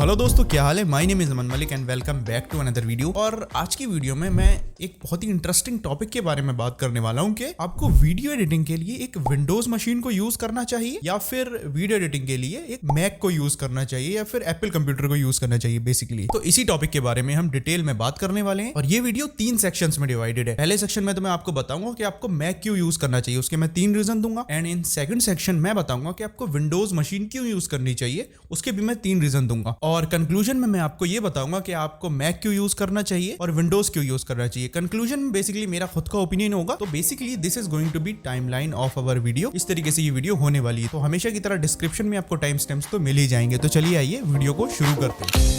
Hello दोस्तों, क्या हाल है। My name is Aman Malik and welcome back to another video. और आज की वीडियो में मैं एक बहुत ही इंटरेस्टिंग टॉपिक के बारे में बात करने वाला हूं कि आपको वीडियो एडिटिंग के लिए एक विंडोज मशीन को यूज करना चाहिए या फिर वीडियो एडिटिंग के लिए एक मैक को यूज करना चाहिए या फिर एप्पल कंप्यूटर को यूज करना चाहिए बेसिकली। तो इसी टॉपिक के बारे में हम डिटेल में बात करने वाले हैं और ये वीडियो 3 सेक्शंस में डिवाइडेड है। पहले सेक्शन में तो मैं आपको बताऊंगा कि आपको मैक क्यों यूज करना चाहिए, उसके मैं 3 रीजन दूंगा। एंड इन सेकंड सेक्शन मैं बताऊंगा कि आपको विंडोज मशीन क्यों यूज करनी चाहिए, उसके भी मैं 3 रीजन दूंगा। और कंक्लूजन में मैं आपको ये बताऊंगा कि आपको मैक क्यों यूज करना चाहिए और विंडोज क्यों यूज करना चाहिए। कंक्लूजन में बेसिकली मेरा खुद का ओपिनियन होगा। तो basically this is going to be timeline of our video. इस तरीके से ये वीडियो होने वाली है। तो हमेशा की तरह डिस्क्रिप्शन में आपको टाइम स्टैम्प्स तो मिल ही जाएंगे। तो चलिए आइए वीडियो को शुरू करते हैं।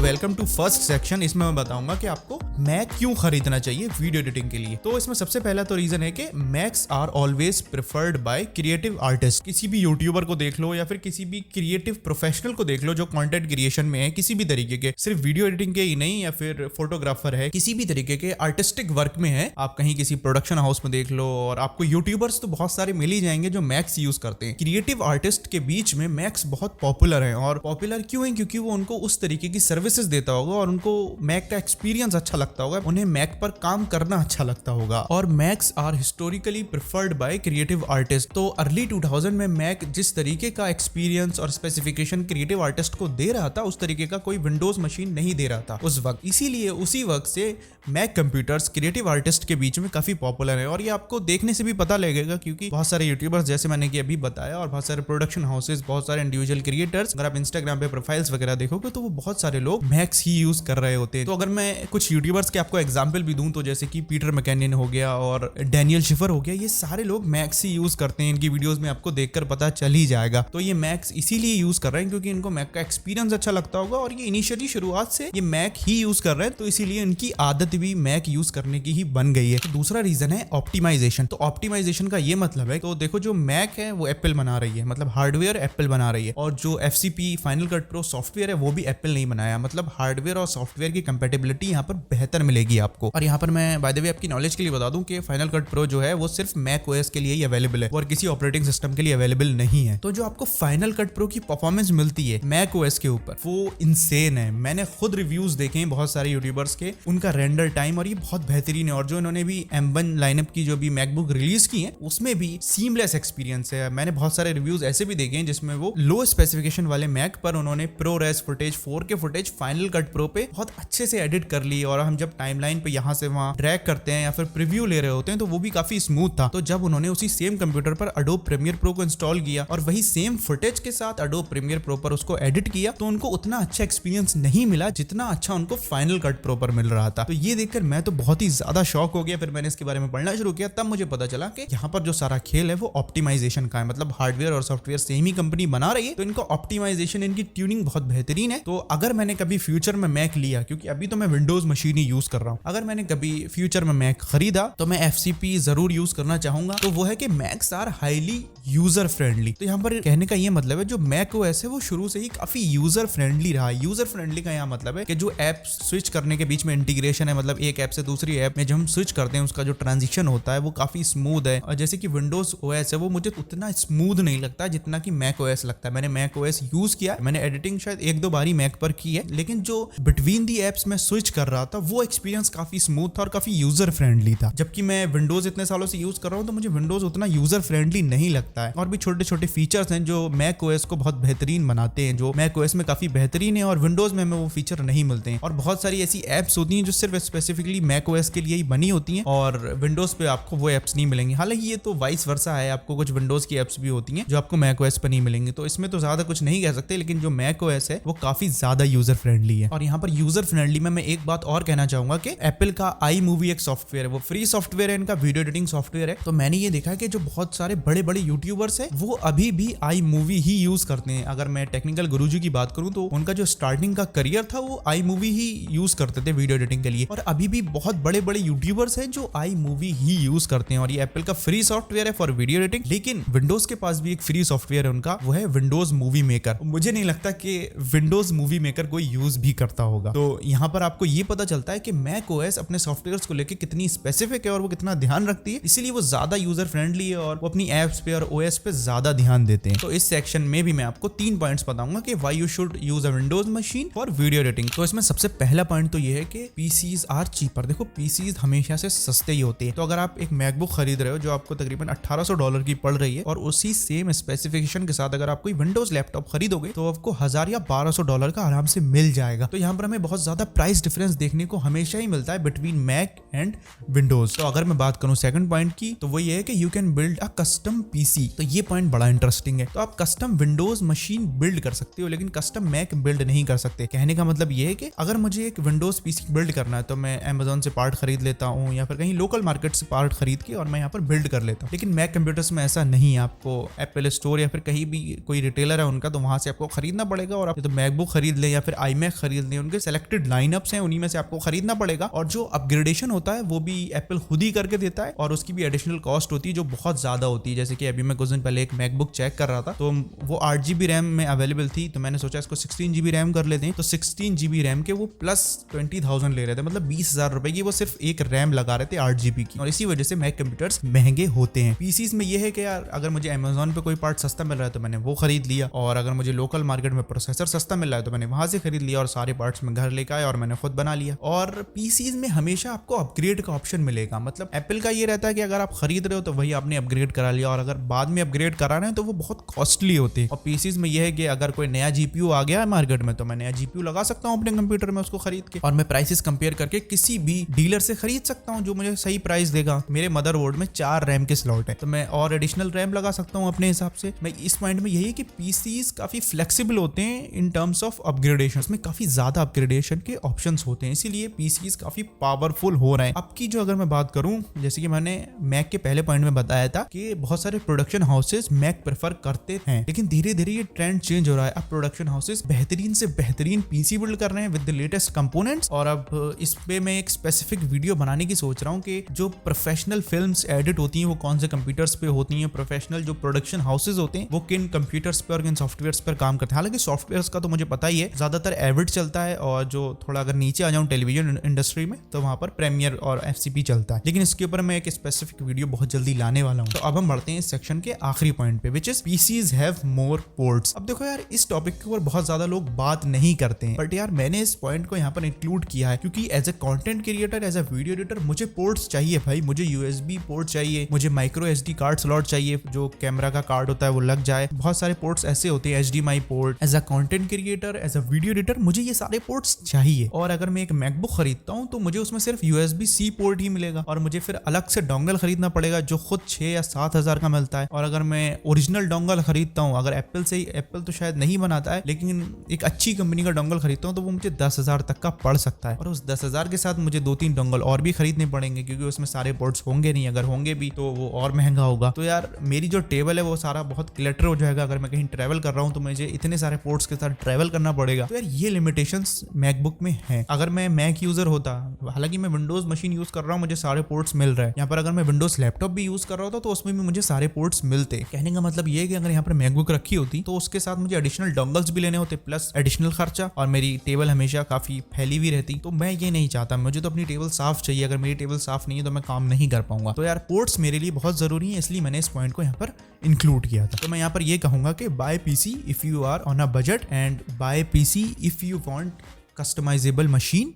Welcome to first section. इसमें मैं बताऊंगा कि आपको मैक क्यों खरीदना चाहिए वीडियो एडिटिंग के लिए। तो इसमें सबसे पहला तो रीजन है कि Macs are always preferred by creative artist. किसी भी यूट्यूबर को देख लो या फिर किसी भी क्रिएटिव प्रोफेशनल को देख लो जो कंटेंट क्रिएशन में है, किसी भी तरीके के, सिर्फ वीडियो एडिटिंग के ही नहीं, या फिर फोटोग्राफर है, किसी भी तरीके के आर्टिस्टिक वर्क में है, आप कहीं किसी प्रोडक्शन हाउस में देख लो, और आपको यूट्यूबर्स तो बहुत सारे मिल ही जाएंगे जो मैक्स यूज करते हैं। क्रिएटिव आर्टिस्ट के बीच में मैक्स बहुत पॉपुलर है। और पॉपुलर क्यों है? क्योंकि वो उनको उस तरीके की सर्विसेज देता होगा और उनको मैक का एक्सपीरियंस अच्छा लगता होगा, उन्हें मैक पर काम करना अच्छा लगता होगा। और Macs are historically preferred by creative artist. तो अर्ली 2000 में मैक जिस तरीके का एक्सपीरियंस और स्पेसिफिकेशन क्रिएटिव आर्टिस्ट को दे रहा था, उस तरीके का कोई विंडोज मशीन नहीं दे रहा था उस वक्त। इसीलिए उसी वक्त से मैक कंप्यूटर्स क्रिएटिव आर्टिस्ट के बीच में काफी पॉपुलर है। और ये आपको देखने से भी पता लगेगा क्योंकि बहुत सारे यूट्यूबर्स, जैसे मैंने कि अभी बताया, और बहुत सारे प्रोडक्शन हाउसेस, बहुत सारे इंडिविजुअल क्रिएटर्स, अगर आप इंस्टाग्राम पे प्रोफाइल्स वगैरह देखोगे तो वो बहुत सारे लोग मैक्स ही यूज कर रहे होते हैं। तो अगर मैं कुछ यूट्यूबर्स के आपको एग्जांपल भी दूं तो जैसे कि पीटर मैकेनियन हो गया और डैनियल शिफर हो गया, ये सारे लोग मैक्स ही यूज करते हैं। इनकी वीडियोस में आपको देखकर पता चल ही जाएगा। तो ये मैक्स इसीलिए यूज कर रहे हैं क्योंकि इनको मैक का एक्सपीरियंस अच्छा लगता होगा और ये इनिशियली शुरुआत से ये मैक ही यूज कर रहे हैं, तो इसीलिए इनकी आदत भी मैक यूज करने की ही बन गई है। तो दूसरा रीजन है ऑप्टिमाइजेशन। तो ऑप्टिमाइजेशन का ये मतलब है, तो देखो जो मैक है वो एप्पल बना रही है, मतलब हार्डवेयर एप्पल बना रही है, और जो FCP final Cut pro software है वो भी एप्पल नहीं बनाया। मतलब हार्डवेयर और सॉफ्टवेयर की कंपैटिबिलिटी यहाँ पर बेहतर मिलेगी आपको। और यहाँ पर मैं बाय द वे आपकी नॉलेज के लिए बता दूं कि फाइनल कट प्रो जो है वो सिर्फ मैक ओएस के लिए ही अवेलेबल है और किसी ऑपरेटिंग सिस्टम के लिए अवेलेबल नहीं है। तो जो आपको फाइनल कट प्रो की परफॉर्मेंस मिलती है मैक ओएस के ऊपर, वो इंसेन है। मैंने खुद रिव्यूज देखे हैं बहुत सारे यूट्यूबर्स के, उनका रेंडर टाइम, और ये बहुत बेहतरीन है। और जो इन्होंने भी M1 लाइनअप की जो भी मैकबुक रिलीज की है उसमें भी सीमलेस एक्सपीरियंस है। मैंने बहुत सारे रिव्यूज ऐसे भी देखे हैं जिसमें वो लो स्पेसिफिकेशन वाले मैक पर उन्होंने ProRes footage, 4K footage Final Cut Pro पे बहुत अच्छे से एडिट कर ली। और हम जब टाइमलाइन पे यहाँ से वहाँ ड्रैग करते हैं या फिर प्रीव्यू ले रहे होते हैं तो वो भी काफी स्मूथ था। तो जब उन्होंने उसी सेम कंप्यूटर पर एडोब प्रीमियर प्रो को इंस्टॉल किया और वही सेम फुटेज के साथ एडोब प्रीमियर प्रो पर उसको एडिट किया, तो उनको उतना अच्छा एक्सपीरियंस नहीं मिला जितना अच्छा उनको फाइनल कट प्रो पर मिल रहा था। तो ये देखकर मैं तो बहुत ही ज्यादा शॉक हो गया। फिर मैंने इसके बारे में पढ़ना शुरू किया, तब मुझे पता चला कि यहाँ पर जो सारा खेल है वो ऑप्टिमाइजेशन का है। मतलब हार्डवेयर और सॉफ्टवेयर सेम ही कंपनी बना रही है, तो इनका ऑप्टिमाइजेशन, इनकी ट्यूनिंग बहुत बेहतरीन है। तो अगर मैंने कभी फ्यूचर में मैक लिया, क्योंकि अभी तो मैं विंडोज मशीन ही यूज कर रहा हूँ, अगर मैंने कभी फ्यूचर में मैक खरीदा तो मैं एफसीपी जरूर यूज करना चाहूंगा। तो वो है कि Macs are highly user friendly. तो यहाँ पर कहने का ये मतलब है जो मैक ओएस है वो शुरू से ही काफी यूजर फ्रेंडली रहा है। यूजर फ्रेंडली का यहाँ मतलब है कि जो ऐप स्विच करने के बीच में इंटीग्रेशन है, मतलब एक ऐप से दूसरी ऐप में जब हम स्विच करते हैं उसका जो ट्रांजिशन होता है वो काफी स्मूथ है। और जैसे कि विंडोज ओएस है वो मुझे उतना स्मूथ नहीं लगता जितना कि मैक ओएस लगता है। मैंने मैक ओएस यूज किया, मैंने एडिटिंग शायद 1-2 बार ही मैक पर की है, लेकिन जो बिटवीन दी एप्स में स्विच कर रहा था वो एक्सपीरियंस काफी स्मूथ था और काफी यूजर फ्रेंडली था। जबकि मैं विंडोज इतने सालों से यूज कर रहा हूँ तो मुझे विंडोज उतना यूजर फ्रेंडली नहीं लगता है। और भी छोटे छोटे फीचर्स हैं जो मैक ओएस को बहुत बेहतरीन बनाते हैं, जो मैक ओएस में काफी बेहतरीन है और विंडोज में हमें वो फीचर नहीं मिलते हैं। और बहुत सारी ऐसी एप्स होती हैं जो सिर्फ स्पेसिफिकली मैक ओएस के लिए ही बनी होती हैं और विंडोज पे आपको वो एप्स नहीं मिलेंगी। हालांकि ये तो वाइस वर्सा है, आपको कुछ विंडोज की एप्स भी होती हैं जो आपको मैक ओएस पर नहीं मिलेंगी। तो इसमें तो ज्यादा कुछ नहीं कह सकते, लेकिन जो मैक ओएस है वो काफी ज्यादा यूजर फ्रेंडली है। और यहाँ पर यूजर फ्रेंडली में मैं एक बात और कहना चाहूंगा कि एप्पल का आई मूवी एक सॉफ्टवेयर है, वो फ्री सॉफ्टवेयर है, इनका वीडियो एडिटिंग सॉफ्टवेयर है। तो मैंने ये देखा है कि जो बहुत सारे बड़े बड़े यूट्यूबर्स हैं वो अभी भी आई मूवी ही यूज करते हैं। अगर मैं टेक्निकल गुरुजी की बात करूं तो उनका जो स्टार्टिंग का करियर था वो आई मूवी ही यूज करते थे वीडियो एडिटिंग के लिए। और अभी भी बहुत बड़े बड़े यूट्यूबर्स हैं जो आई मूवी ही यूज करते हैं। और ये एप्पल का फ्री सॉफ्टवेयर है फॉर वीडियो एडिटिंग, लेकिन विंडोज के पास भी एक फ्री सॉफ्टवेयर है उनका, वो है विंडोज मूवी मेकर। मुझे नहीं लगता कि विंडोज मूवी मेकर कोई यूज भी करता होगा। तो यहाँ पर आपको ये पता चलता चलता है कि मैक ओएस अपने सॉफ्टवेयर्स को लेकर कितनी स्पेसिफिक है और वो कितना ध्यान रखती है, इसीलिए वो ज्यादा यूजर फ्रेंडली है और वो अपनी एप्स पे और ओएस पे ज्यादा ध्यान देते हैं। तो इस सेक्शन में भी मैं आपको 3 पॉइंट्स बताऊंगा कि why you should use a Windows machine for video editing. तो इसमें सबसे पहला पॉइंट तो ये है कि पीसीज आर चीपर। देखो पीसीज हमेशा से सस्ते ही होते हैं, तो अगर आप एक मैकबुक खरीद रहे हो जो आपको तकरीबन $1800 की पड़ रही है और उसी सेम स्पेसिफिकेशन के साथ अगर आप कोई विंडोज लैपटॉप खरीदोगे तो आपको $1000 या $1200 का आराम से मिल जाएगा। तो यहाँ पर हमें बहुत ज्यादा प्राइस डिफरेंस देखने को हमेशा ही मिलता है बिटवीन मैक एंड विंडोज। तो अगर मैं बात करूं सेकंड पॉइंट की, तो वो ये है कि you can build a custom PC. तो ये पॉइंट बड़ा इंटरेस्टिंग है। तो आप कस्टम विंडोज मशीन बिल्ड कर सकते हो लेकिन कस्टम मैक बिल्ड नहीं कर सकते। कहने का मतलब ये है कि अगर मुझे एक विंडोज पीसी बिल्ड करना है तो मैं अमेज़न से पार्ट खरीद लेता हूँ या फिर कहीं लोकल मार्केट से पार्ट खरीद के और मैं यहाँ पर बिल्ड कर लेता हूँ। लेकिन मैक कंप्यूटर्स में ऐसा नहीं है। आपको एप्पल स्टोर या फिर कहीं भी कोई रिटेलर है उनका, तो वहां से आपको खरीदना पड़ेगा और आप तो मैकबुक खरीद ले या फिर iMac खरीद ले, उनके सेलेक्टेड लाइनअप्स हैं, उन्हीं में से आपको खरीदना पड़ेगा। और जो अपग्रेडेशन होता है वो भी एप्पल खुद ही करके देता है और उसकी भी एडिशनल कॉस्ट होती है जो बहुत ज्यादा होती है। जैसे कि अभी मैं कुछ दिन पहले एक मैकबुक चेक कर रहा था तो वो 8GB रैम में अवेलेबल थी, तो मैंने सोचा इसको 16GB रैम कर लेते हैं। तो 16GB रैम के वो प्लस 20,000 ले रहे थे, मतलब 20,000 रुपए की वो सिर्फ एक रैम लगा रहे थे 8GB की। और इसी वजह से मैक कंप्यूटर्स महंगे होते हैं। पीसीज में ये है कि यार अगर मुझे अमेज़न पे कोई पार्ट सस्ता मिल रहा है तो मैंने वो खरीद लिया, और अगर मुझे लोकल मार्केट में प्रोसेसर सस्ता मिल रहा है तो मैंने वहां से खरीद लिया और सारे पार्ट्स में घर लेकर आया और मैंने खुद बना लिया। और पीसीज में हमेशा आपको अपग्रेड का ऑप्शन मिलेगा। मतलब एप्पल का ये रहता है कि अगर आप खरीद रहे हो तो वही आपने अपग्रेड करा लिया, और अगर बाद में अपग्रेड करा रहे हैं तो वो बहुत कॉस्टली होते हैं। और पीसीज में ये है कि अगर कोई नया जीपीयू आ गया है मार्केट में तो मैं नया जीपीयू लगा सकता हूँ अपने कंप्यूटर में उसको खरीद के, और मैं प्राइसेस कंपेयर करके किसी भी डीलर से खरीद सकता हूँ जो मुझे सही प्राइस देगा। मेरे मदरबोर्ड में 4 रैम के स्लॉट है तो मैं और एडिशनल रैम लगा सकता हूँ अपने हिसाब से। मैं इस पॉइंट में यही है कि पीसीज काफी फ्लेक्सिबल होते हैं इन टर्म्स ऑफ अपग्रेडेशन में, काफी ज्यादा अपग्रेडेशन के ऑप्शंस होते हैं, इसीलिए पीसीज काफी पावरफुल हो रहे हैं। अब की जो अगर मैं बात करूं, जैसे कि मैंने मैक के पहले पॉइंट में बताया था कि बहुत सारे प्रोडक्शन हाउसेस मैक प्रेफर करते हैं, लेकिन धीरे धीरे ये ट्रेंड चेंज हो रहा है। अब प्रोडक्शन हाउसेस बेहतरीन से बेहतरीन पीसी बिल्ड कर रहे हैं विद द लेटेस्ट कंपोनेंट्स। और अब इस पे मैं एक स्पेसिफिक वीडियो बनाने की सोच रहा हूँ कि जो प्रोफेशनल फिल्म्स एडिट होती हैं वो कौन से कंप्यूटर्स पे होती हैं, प्रोफेशनल जो प्रोडक्शन हाउसेज होते हैं वो किन कंप्यूटर्स पर और किन सॉफ्टवेयर्स पर काम करते हैं। हालांकि सॉफ्टवेयर्स का तो मुझे पता ही है, ज्यादातर एविड चलता है, और जो थोड़ा अगर नीचे आ जाऊं टेलीविजन इंडस्ट्री में तो वहां पर प्रीमियर और एफसीपी चलता है। लेकिन इसके ऊपर मैं एक स्पेसिफिक वीडियो बहुत जल्दी लाने वाला हूं। तो अब हम बढ़ते हैं इस सेक्शन के आखिरी पॉइंट पे, which is PCs have more ports. अब देखो यार, इस टॉपिक के ऊपर बहुत ज्यादा लोग बात नहीं करते हैं, बट यार मैंने इस पॉइंट को यहाँ पर इंक्लूड किया है क्योंकि as a content creator, as a video editor मुझे पोर्ट्स चाहिए भाई। मुझे यूएसबी पोर्ट चाहिए, मुझे माइक्रो एसडी कार्ड स्लॉट चाहिए, जो कैमरा का कार्ड होता है वो लग जाए। बहुत सारे पोर्ट्स ऐसे होते हैं, HDMI port. As a content creator, as a video editor मुझे ये सारे पोर्ट्स चाहिए। और अगर मैं एक मैकबुक खरीदता हूँ तो मुझे उसमें सिर्फ यूएसबी सी पोर्ट ही मिलेगा और मुझे फिर अलग से डोंगल खरीदना पड़ेगा जो खुद 6 या 7 हजार का मिलता है। और अगर मैं ओरिजिनल डोंगल खरीदता हूँ, अगर एप्पल से, एप्पल तो शायद नहीं बनाता है, लेकिन एक अच्छी कंपनी का डोंगल खरीदता हूँ तो वो मुझे 10,000 तक का पड़ सकता है। और उस 10,000 के साथ मुझे 2-3 डोंगल और भी खरीदने पड़ेंगे क्योंकि उसमें सारे पोर्ट्स होंगे नहीं, अगर होंगे भी तो वो और महंगा होगा। तो यार मेरी जो टेबल है वो सारा बहुत क्लटर हो जाएगा। अगर मैं कहीं ट्रैवल कर रहा हूँ तो मुझे इतने सारे पोर्ट्स के साथ ट्रैवल करना पड़ेगा। तो यार ये लिमिटेशंस मैकबुक में है। अगर मैं मैक यूजर होता, हालांकि मैं विंडोज मशीन यूज कर रहा हूँ, मुझे सारे पोर्ट्स मिल रहे हैं। यहाँ पर अगर मैं विंडोज लैपटॉप भी यूज कर रहा होता तो उसमें भी मुझे सारे पोर्ट्स मिलते। कहने का मतलब ये है कि अगर यहाँ पर मैकबुक रखी होती तो उसके साथ मुझे एडिशनल डोंगल्स भी लेने होते, प्लस एडिशनल खर्चा, और मेरी टेबल हमेशा काफी फैली हुई रहती। तो मैं ये नहीं चाहता, मुझे तो अपनी टेबल साफ चाहिए। अगर मेरी टेबल साफ नहीं है तो मैं काम नहीं कर पाऊंगा। तो यार पोर्ट्स मेरे लिए बहुत जरूरी है, इसलिए मैंने इस पॉइंट को यहाँ पर इंक्लूड किया था। तो मैं यहाँ पर ये कहूंगा कि buy PC if you are on a budget, and buy PC if you want customisable machine,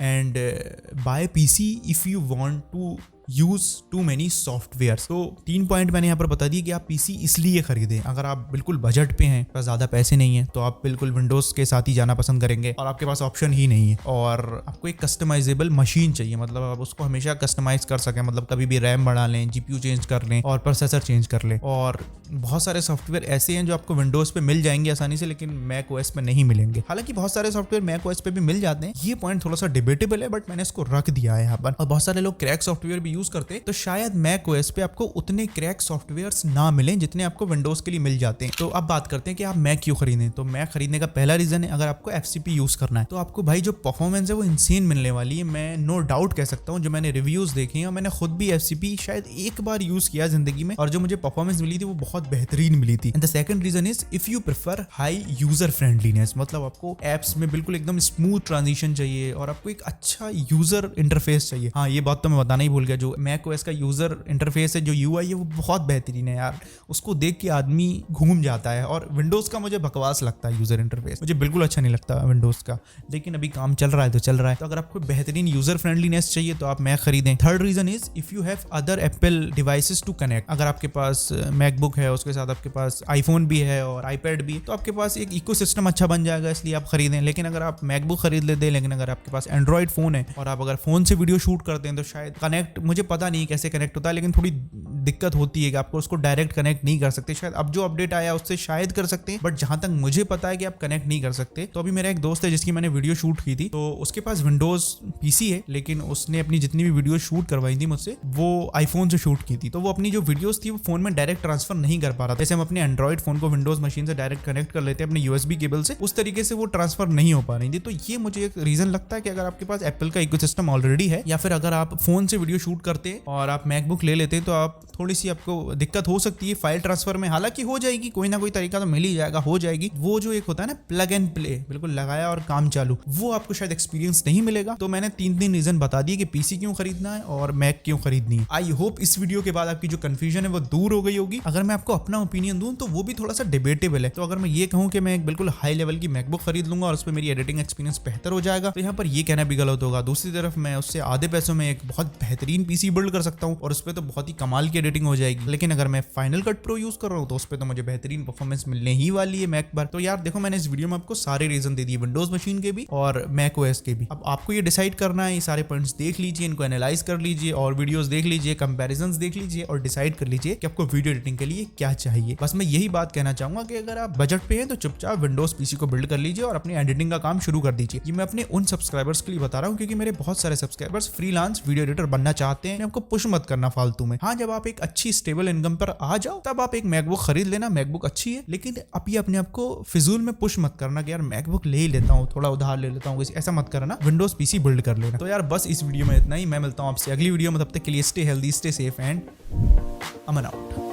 and buy PC if you want to use too many software. तो 3 पॉइंट मैंने यहाँ पर बता दी कि आप पीसी इसलिए खरीदें। अगर आप बिल्कुल बजट पे हैं, पर ज्यादा पैसे नहीं है, तो आप बिल्कुल विंडोज के साथ ही जाना पसंद करेंगे और आपके पास ऑप्शन ही नहीं है। और आपको एक कस्टमाइजेबल मशीन चाहिए, मतलब आप उसको हमेशा कस्टमाइज कर सकें, मतलब कभी भी रैम बढ़ा लें, जीपीयू चेंज कर लें और प्रोसेसर चेंज कर लें। और बहुत सारे सॉफ्टवेयर ऐसे हैं जो आपको विंडोज पे मिल जाएंगे आसानी से, लेकिन मैक ओएस पे नहीं मिलेंगे। हालांकि बहुत सारे सॉफ्टवेयर मैक ओएस पे भी मिल जाते हैं। ये पॉइंट थोड़ा सा डिबेटेबल है, बट मैंने इसको रख दिया है यहाँ पर। और बहुत सारे लोग क्रैक सॉफ्टवेयर भी यूज करते हैं तो शायद मैक ओएस पे आपको उतने क्रैक सॉफ्टवेयर्स ना मिले जितने आपको विंडोज के लिए मिल जाते हैं। तो अब बात करते हैं कि आप मैक क्यों खरीदें। तो मैक खरीदने का पहला रीजन है, अगर आपको एफसीपी यूज करना है तो आपको भाई जो परफॉर्मेंस है वो इंसेन मिलने वाली है। मैं नो डाउट कह सकता हूँ, जो मैंने रिव्यूज देखे हैं और मैंने खुद भी एफसीपी शायद एक बार यूज किया जिंदगी में, और जो मुझे परफॉर्मेंस मिली थी वो बहुत बेहतरीन मिली थी। And the second reason is if you prefer high user friendliness, मतलब आपको एप्स में बिल्कुल एकदम स्मूथ ट्रांजिशन चाहिए और आपको एक अच्छा यूजर इंटरफेस चाहिए। हाँ, ये बात तो मैं बताना ही भूल गया, जो मैक ओएस का यूजर इंटरफेस है, जो यूआई है, वो बहुत बेहतरीन है यार। उसको देख के आदमी घूम जाता है। और विंडोज का मुझे बकवास लगता है यूजर इंटरफेस, मुझे बिल्कुल अच्छा नहीं लगता विंडोज का, लेकिन अभी काम चल रहा है तो चल रहा है। तो अगर आपको बेहतरीन यूजर फ्रेंडलीनेस चाहिए तो आप मैक खरीदें। Third reason is if you have other Apple devices to connect, अगर आपके पास मैकबुक है, उसके साथ आपके पास आईफोन भी है और आईपैड भी, तो आपके पास एक इकोसिस्टम अच्छा बन जाएगा, इसलिए आप खरीदें। लेकिन अगर आप मैकबुक खरीद लेते हैं, लेकिन अगर आपके पास एंड्रॉइड फोन है और आप अगर फोन से वीडियो शूट करते हैं तो शायद कनेक्ट, मुझे पता नहीं कैसे कनेक्ट होता है, लेकिन थोड़ी दिक्कत होती है कि आपको उसको डायरेक्ट कनेक्ट नहीं कर सकते। शायद अब जो अपडेट आया उससे शायद कर सकते हैं, बट जहां तक मुझे पता है कि आप कनेक्ट नहीं कर सकते। तो अभी मेरा एक दोस्त है जिसकी मैंने वीडियो शूट की थी, तो उसके पास विंडोज पीसी है, लेकिन उसने अपनी जितनी भी वीडियो शूट करवाई थी मुझसे वो आईफोन से शूट की थी। तो वो अपनी जो वीडियोस थी वो फोन में डायरेक्ट ट्रांसफर नहीं कर पा रहा था। जैसे हम अपने एंड्रॉइड फोन को विंडोज मशीन से डायरेक्ट कनेक्ट कर लेते हैं अपने यूएसबी केबल से, उस तरीके से वो ट्रांसफर नहीं हो पा रही थी। तो ये मुझे एक रीजन लगता है कि अगर आपके पास एप्पल का इकोसिस्टम ऑलरेडी है, या फिर अगर आप फोन से वीडियो शूट करते हैं और आप मैकबुक ले लेते हैं, तो आप थोड़ी सी आपको दिक्कत हो सकती है फाइल ट्रांसफर में। हालांकि हो जाएगी, कोई ना कोई तरीका तो मिल ही जाएगा, हो जाएगी। वो जो एक होता है ना प्लग एंड प्ले, बिल्कुल लगाया और काम चालू, वो आपको शायद एक्सपीरियंस नहीं मिलेगा। तो मैंने तीन रीजन बता दिए कि पीसी क्यों खरीदना है और मैक क्यों खरीदनी है। आई होप इस वीडियो के बाद आपकी जो कंफ्यूजन है वो दूर हो गई होगी। अगर मैं आपको अपना ओपिनियन दूं तो वो भी थोड़ा सा डिबेटेबल है। तो अगर मैं ये कहूं कि मैं एक बिल्कुल हाई लेवल की मैकबुक खरीद लूंगा और उस पर मेरी एडिटिंग एक्सपीरियंस बेहतर हो जाएगा, तो यहाँ पर ये कहना भी गलत होगा। दूसरी तरफ मैं उससे आधे पैसों में एक बहुत बेहतरीन पीसी बिल्ड कर सकता हूँ और उस पर तो बहुत ही कमाल की एडिटिंग हो जाएगी। लेकिन अगर मैं फाइनल कट प्रो यूज कर रहा हूँ तो उस पर तो मुझे बेहतरीन परफॉर्मेंस मिलने ही वाली है मैक पर। तो यार देखो, मैंने इस वीडियो में आपको सारे रीजन दे दिए, विंडोज मशीन के भी और मैक ओएस के भी। अब आपको ये डिसाइड करना है, ये सारे पॉइंट्स देख लीजिए, इनको एनालाइज कर लीजिए और वीडियोस देख लीजिए, कंपैरिजंस देख लीजिए और डिसाइड कर लीजिए कि आपको वीडियो एडिटिंग के लिए क्या चाहिए। बस मैं यही बात कहना चाहूंगा कि अगर आप बजट पे हैं तो चुपचाप विंडोज पीसी को बिल्ड कर लीजिए और अपनी एडिटिंग का काम शुरू कर दीजिए। ये मैं अपने उन सब्सक्राइबर्स के लिए बता रहा हूँ क्योंकि मेरे बहुत सारे सब्सक्राइबर्स फ्रीलांस वीडियो एडिटर बनना चाहते हैं। आपको पुश मत करना फालतू में। हाँ, जब आप एक अच्छी स्टेबल इनकम पर आ जाओ तब आप एक मैकबुक खरीद लेना, मैकबुक अच्छी है, लेकिन अभी अपने आप को फिजूल में पुश मत करना कि यार मैकबुक ले ही लेता हूँ, थोड़ा उधार ले लेता हूँ, ऐसा मत करना। विंडोज पीसी बिल्ड कर लेना। तो यार बस इस वीडियो में इतना ही। मैं मिलता हूँ आपसे अगली वीडियो में, तब तक के लिए stay healthy, stay safe and Aman out.